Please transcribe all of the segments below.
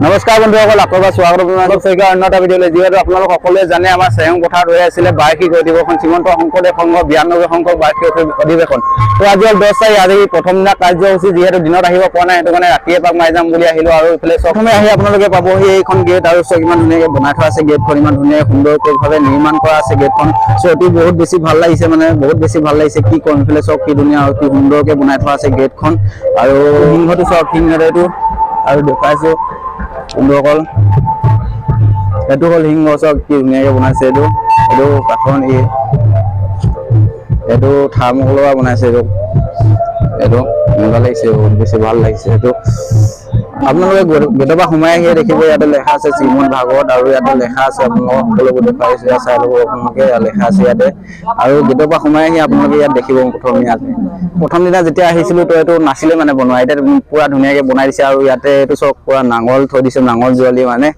নমস্কাৰ বন্ধুসকল, আপোনালোকক স্বাগতম জনাইছোঁ শইকীয়াৰ অন্য এটা ভিডিঅ'লৈ। যিহেতু আপোনালোক সকলোৱে জানে আমাৰ চেৰং পথাৰত হৈ আছিলে বাৰ্ষিক অধিৱেশন, শ্ৰীমন্ত শংকৰদেৱ সংঘ 92 সংখ্যক বাৰ্ষিক অধিৱেশন। তো আজি 10 তাৰিখ, আজি প্ৰথম দিনা কাৰ্যসূচী। যিহেতু দিনত আহিব পৰা নাই, সেইটো কাৰণে ৰাতিয়ে এপাক মাৰি যাম বুলি আহিলোঁ। আৰু এইফালে প্ৰথমে আহি আপোনালোকে পাবহি এইখন গেট, আৰু চব ইমান ধুনীয়াকৈ বনাই থোৱা আছে। গেটখন ইমান ধুনীয়া সুন্দৰভাৱে নিৰ্মাণ কৰা আছে। গেটখন চৌতি বহুত বেছি ভাল লাগিছে, মানে বহুত বেছি ভাল লাগিছে। কি ক'ম, এইফালে চব কি ধুনীয়া আৰু কি সুন্দৰকৈ বনাই থোৱা আছে গেটখন। আৰু সিংহটো চব সিংহটো আৰু দেখুৱাইছোঁ বন্ধুসকল। এইটো হ'ল সিংহ, চব কি ধুনীয়াকৈ বনাইছে। এইটো কাঠৰ নেকি, এইটো থাৰ্মকলৰ পৰা বনাইছে। এইটো মজা লাগিছে, বহুত বেছি ভাল লাগিছে। এইটো আপোনালোকে গেটৰ পৰা সোমাই আহিয়ে দেখিব, ইয়াতে লেখা আছে শ্ৰীমদ ভাগৱত, আৰু ইয়াতে লেখা আছে আপোনালোকক সকলোবোৰ দেখুৱাইছে। চাই ল'ব আপোনালোকে, লেখা আছে ইয়াতে। আৰু গেটৰ পৰা সোমাই আহি আপোনালোকে ইয়াত দেখিব প্ৰথম দিনা যেতিয়া আহিছিলোঁ তো এইটো নাছিলে মানে বনোৱা, এতিয়া পুৰা ধুনীয়াকৈ বনাই দিছে। আৰু ইয়াতে এইটো চব পুৰা নাঙল থৈ দিছে, নাঙল জোৱালি মানে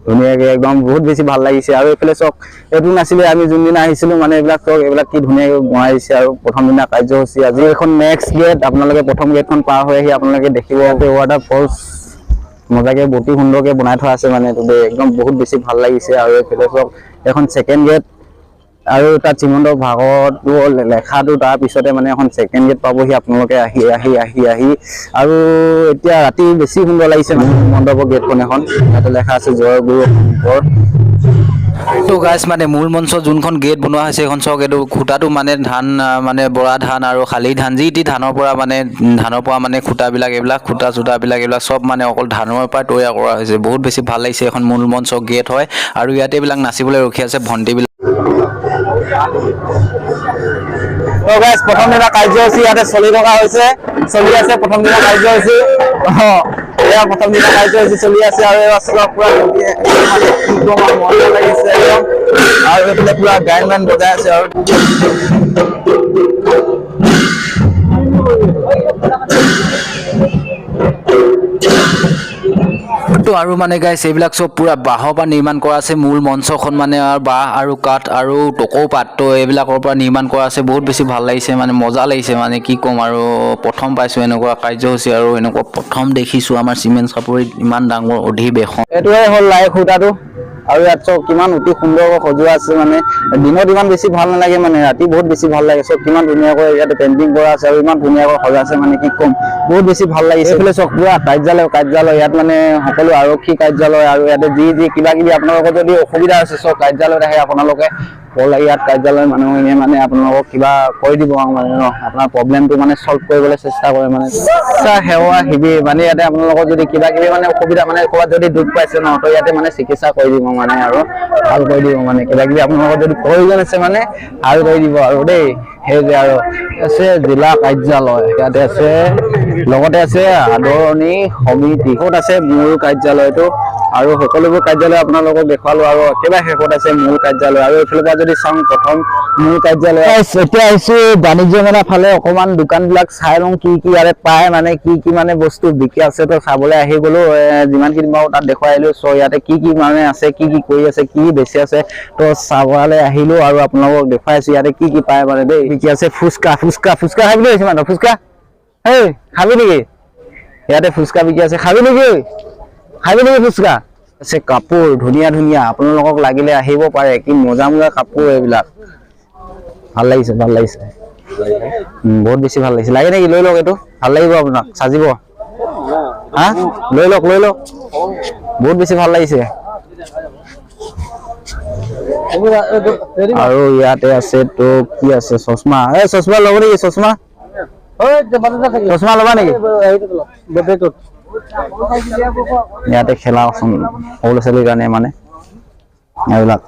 ধুনীয়াকৈ একদম বহুত বেছি ভাল লাগিছে। আৰু এইফালে চক এইটো নাছিলে আমি যোনদিনা আহিছিলোঁ, মানে এইবিলাক চক এইবিলাক কি ধুনীয়াকৈ বনাই দিছে। আৰু প্ৰথম দিনা কাৰ্যসূচী আজি এখন নেক্সট গেট, আপোনালোকে প্ৰথম গেটখন পাৰ হৈ আহি আপোনালোকে দেখিব ৱাটাৰ ফলছ মজাকে অতি সুন্দৰকৈ বনাই থোৱা আছে। মানে এইটো একদম বহুত বেছি ভাল লাগিছে। আৰু এইফালে চক এখন ছেকেণ্ড গেট, আৰু তাত শ্ৰীমন্ত ভাগৱতটো লেখাটো তাৰ পিছতে মানে এখন ছেকেণ্ড গেট পাবহি আপোনালোকে আহি আৰু এতিয়া ৰাতি বেছি সুন্দৰ লাগিছে মানে মণ্ডপৰ গেটখন এখন, ইয়াতে লেখা আছে জয় গুৰু শংকৰ। তো গাইছ, মানে মূল মঞ্চ যোনখন গেট বনোৱা হৈছে এইখন চক, এইটো খুঁটাটো মানে ধান, মানে বৰা ধান আৰু শালি ধান, যি টি ধানৰ পৰা মানে খুঁটাবিলাক, এইবিলাক খুঁটা চুটাবিলাক এইবিলাক চব মানে অকল ধানৰ পৰা তৈয়াৰ কৰা হৈছে। বহুত বেছি ভাল লাগিছে। এখন মূল মঞ্চ গেট হয়, আৰু ইয়াতে এইবিলাক নাচিবলৈ ৰখি আছে ভণ্টিবিলাক। প্ৰথম দিনা কাৰ্যসূচী ইয়াতে চলি থকা হৈছে, চলি আছে প্ৰথম দিনা কাৰ্যসূচী। এয়া প্ৰথম দিনা কাৰ্যসূচী চলি আছে। আৰু পুৰা মজা লাগিছে একদম। আৰু এইফালে পুৰা গায়ন বায়ন বজাই আছে। আৰু তো আৰু মানে গাইছ, এইবিলাক চব পুৰা বাঁহৰ পৰা নিৰ্মাণ কৰা আছে। মূল মঞ্চখন মানে আৰু বাঁহ আৰু কাঠ আৰু টকৌ পাত, তো এইবিলাকৰ পৰা নিৰ্মাণ কৰা আছে। বহুত বেছি ভাল লাগিছে, মানে মজা লাগিছে, মানে কি ক'ম। আৰু প্ৰথম পাইছোঁ এনেকুৱা কাৰ্যসূচী, আৰু এনেকুৱা প্ৰথম দেখিছোঁ আমাৰ চিমেণ্ট চাপৰিত ইমান ডাঙৰ অধিৱেশন। এইটোৱে হ'ল লাই খুঁটাটো। আৰু ইয়াত চব কিমান অতি সুন্দৰকৈ সজোৱা আছে, মানে দিনত ইমান বেছি ভাল নালাগে, মানে ৰাতি বহুত বেছি ভাল লাগে। চব কিমান ধুনীয়াকৈ ইয়াতে পেইণ্টিং কৰা আছে, আৰু ইমান ধুনীয়াকৈ সজাইছে, মানে কি ক'ম, বহুত বেছি ভাল লাগিছে। এইফালে চব পুৰা কাৰ্যালয় ইয়াত মানে সকলো আৰক্ষী কাৰ্যালয়, আৰু ইয়াতে যি কিবা কিবি আপোনালোকৰ যদি অসুবিধা আছে চব কাৰ্যালয়ত আহে আপোনালোকে ইয়াত কাৰ্যালয়ৰ মানুহখিনিয়ে মানে আপোনালোকক কিবা কৰি দিব, মানে আপোনাৰ প্ৰব্লেমটো মানে চল্ভ কৰিবলৈ চেষ্টা কৰে। মানে সেৱা শিবিৰ, মানে ইয়াতে আপোনালোকৰ যদি কিবা কিবি মানে অসুবিধা, মানে ক'ৰবাত যদি দুখ পাইছে ন, তো ইয়াতে মানে চিকিৎসা কৰি দিব, মানে আৰু ভাল কৰি দিব। মানে কিবা কিবি আপোনালোকৰ যদি প্ৰয়োজন আছে মানে ভাল কৰি দিব আৰু দেই। সেই যে আৰু আছে জিলা কাৰ্যালয়, ইয়াতে আছে, লগতে আছে আদৰণি সমিতি, ক'ত আছে মূল কাৰ্যালয়টো। আৰু সকলোবোৰ কাৰ্যালয় আপোনালোকক দেখুৱালো, আৰু একেবাৰে শেষত আছে মূল কাৰ্যালয়। আৰু এইফালৰ পৰা যদি চাওঁ প্ৰথম মূল কাৰ্যালয়, এতিয়া আহিছোঁ বাণিজ্য মেলা ফালে। অকণমান দোকানবিলাক চাই লওঁ কি ইয়াতে পায়, মানে কি মানে বস্তু বিক্ৰী আছে। তো চাবলৈ আহি গ'লো, যিমানখিনি বাৰু তাত দেখুৱাই আহিলোঁ। চ' ইয়াতে কি মানে আছে, কি কৰি আছে, কি বেছি আছে, তো চাবলৈ আহিলোঁ। আৰু আপোনালোকক দেখুৱাইছোঁ ইয়াতে কি পায় মানে দেই। বিক্ৰী আছে ফুচকা খাবি নেকি সিমান ফুচকা? হেই খাবি নেকি? ইয়াতে ফুচকা বিক্ৰী আছে, খাবি নেকি ফুচকা? আছে কাপোৰ ধুনীয়া আপোনালোকক লাগিলে আহিব পাৰে। কি মজা কাপোৰ এইবিলাক, ভাল লাগিছে বহুত বেছি ভাল লাগিছে। লাগে নেকি? লৈ লওক, এইটো ভাল লাগিব আপোনাক, সাজিব। হা, লৈ লওক বহুত বেছি ভাল লাগিছে। আৰু ইয়াতে আছে তো কি আছে, চশমা ল'ব নেকি? চশমা ল'বা নেকি? ইয়াতে খেলা সৰু ল'ৰা ছোৱালীৰ কাৰণে, মানে এইবিলাক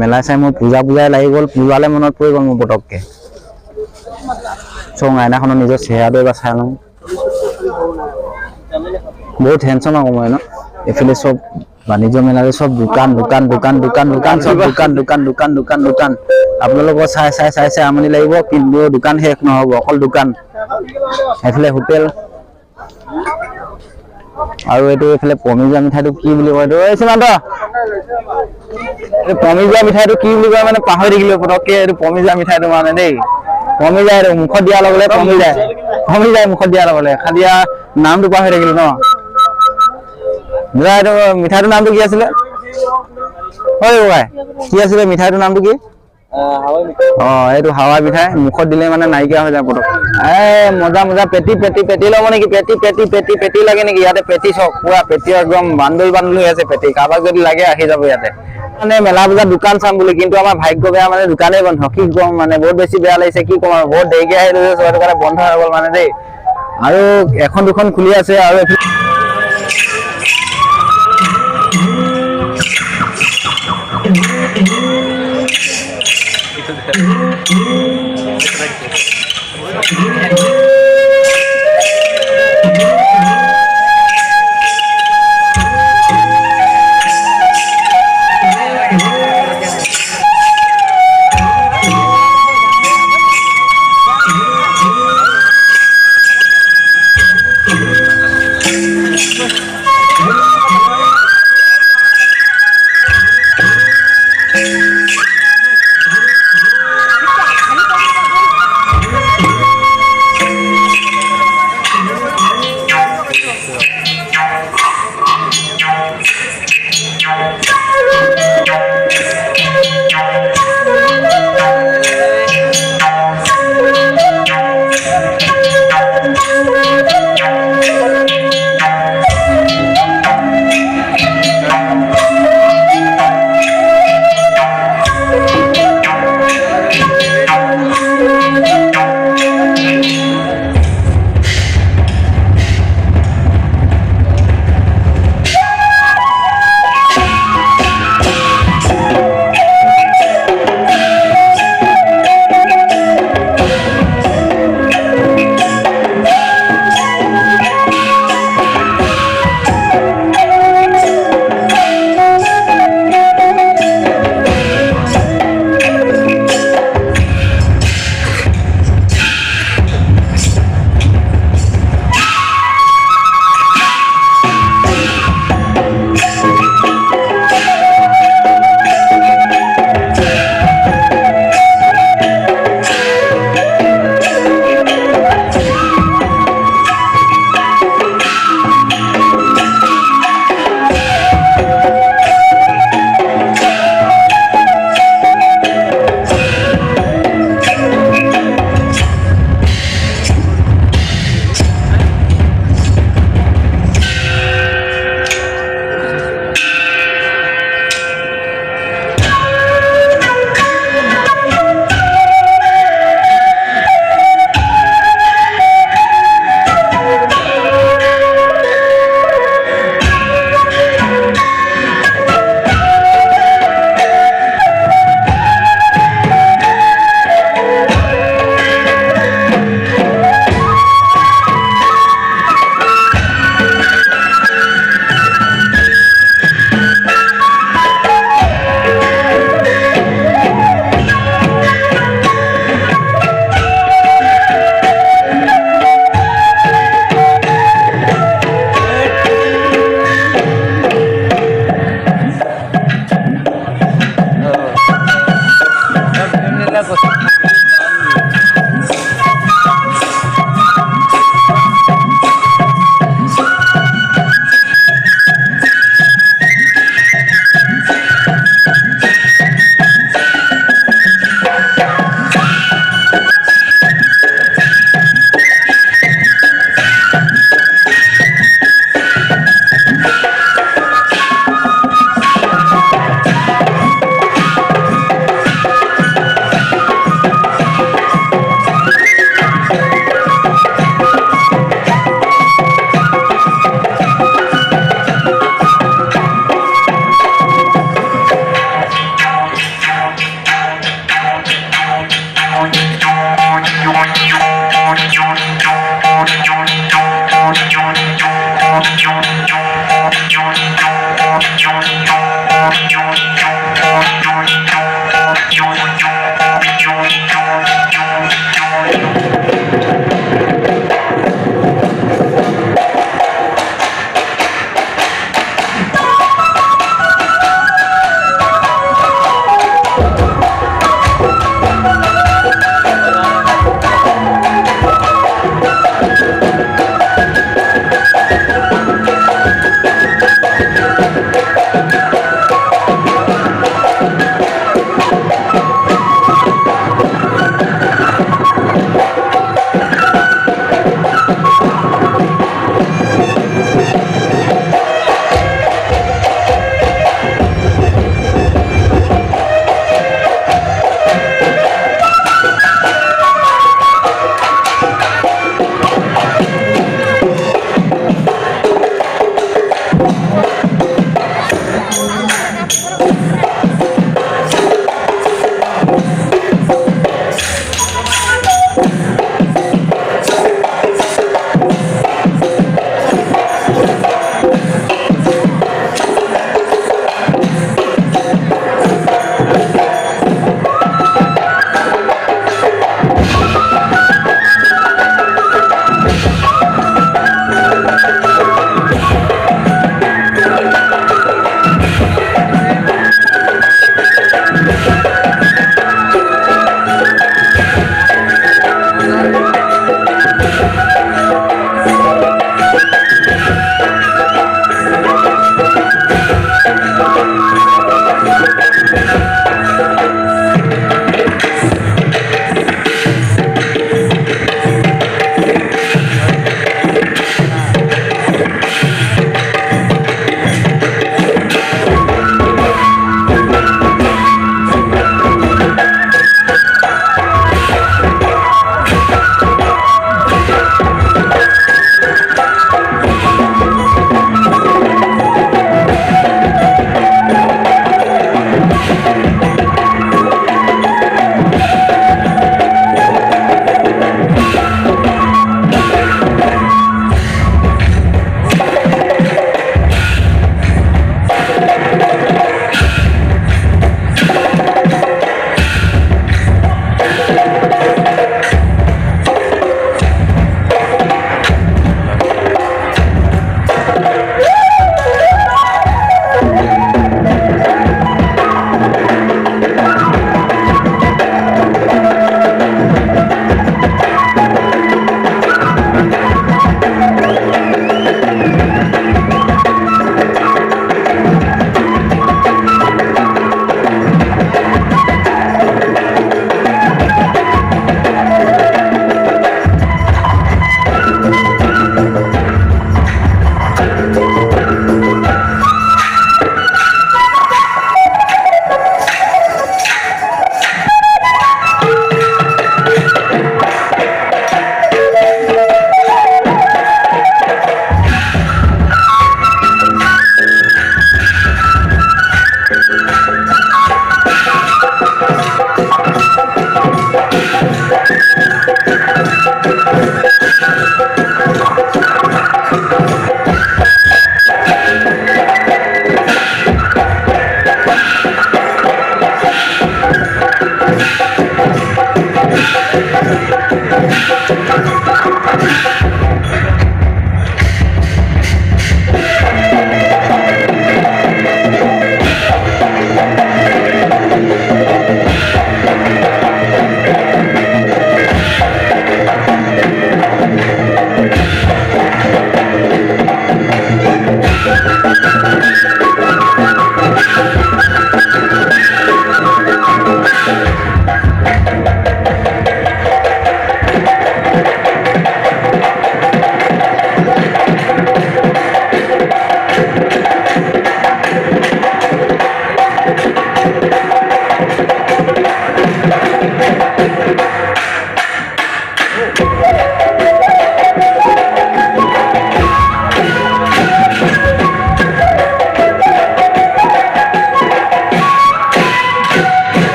মেলা চাই মোৰ পূজাই লাগি গ'ল। পূজালে মনত পৰি গ'ল মোৰ পটককে। চং আইনাখনৰ নিজৰ চেহেৰাটো এবাৰ চাই লওঁ। বহুত হেণ্ডচাম আকৌ মই ন। এইফালে চব বাণিজ্য মেলাৰে চব দোকান আপোনালোকৰ চাই আমনি লাগিব, কিন্তু দোকান শেষ নহ'ব, অকল দোকান। এইফালে হোটেল, আৰু এইফালে পমিজোৱা মিঠাইটো কি বুলি কয়, এইটো সীমান্ত, পমিজোৱা মিঠাইটো কি বুলি কয় মানে পাহৰি থাকিলো পটককে। এইটো পমিজোৱা মিঠাইটো মানে দেই, কমি যায় আৰু মুখত দিয়াৰ লগে লগে কমি যায় মুখত দিয়াৰ লগে লগে খালি নামটো পাহৰি থাকিলো ন দাদা এইটো মিঠাইটোৰ নামটো কি আছিলে হয় ভাই কি আছিলে মিঠাইটোৰ নামটো কি এইটো হাৱা মিঠাই মুখত দিলে মানে নাইকিয়া হৈ যায় পটক মজা পেটি ল'ব নেকি পেটি লাগে নেকি ইয়াতে পেটি চক পুৰা পেটি একদম বান্দল হৈ আছে পেটি কাৰোবাক যদি লাগে আহি যাব ইয়াতে মানে মেলা বজাৰ দোকান চাম বুলি কিন্তু আমাৰ ভাগ্য বেয়া মানে দোকানেই বন্ধ কি কম মানে বহুত বেছি বেয়া লাগিছে কি কম আৰু বহুত দেৰিকে আহিলো সেইটো কাৰণে বন্ধ হৈ গ'ল মানে দেই আৰু এখন দুখন খুলি আছে আৰু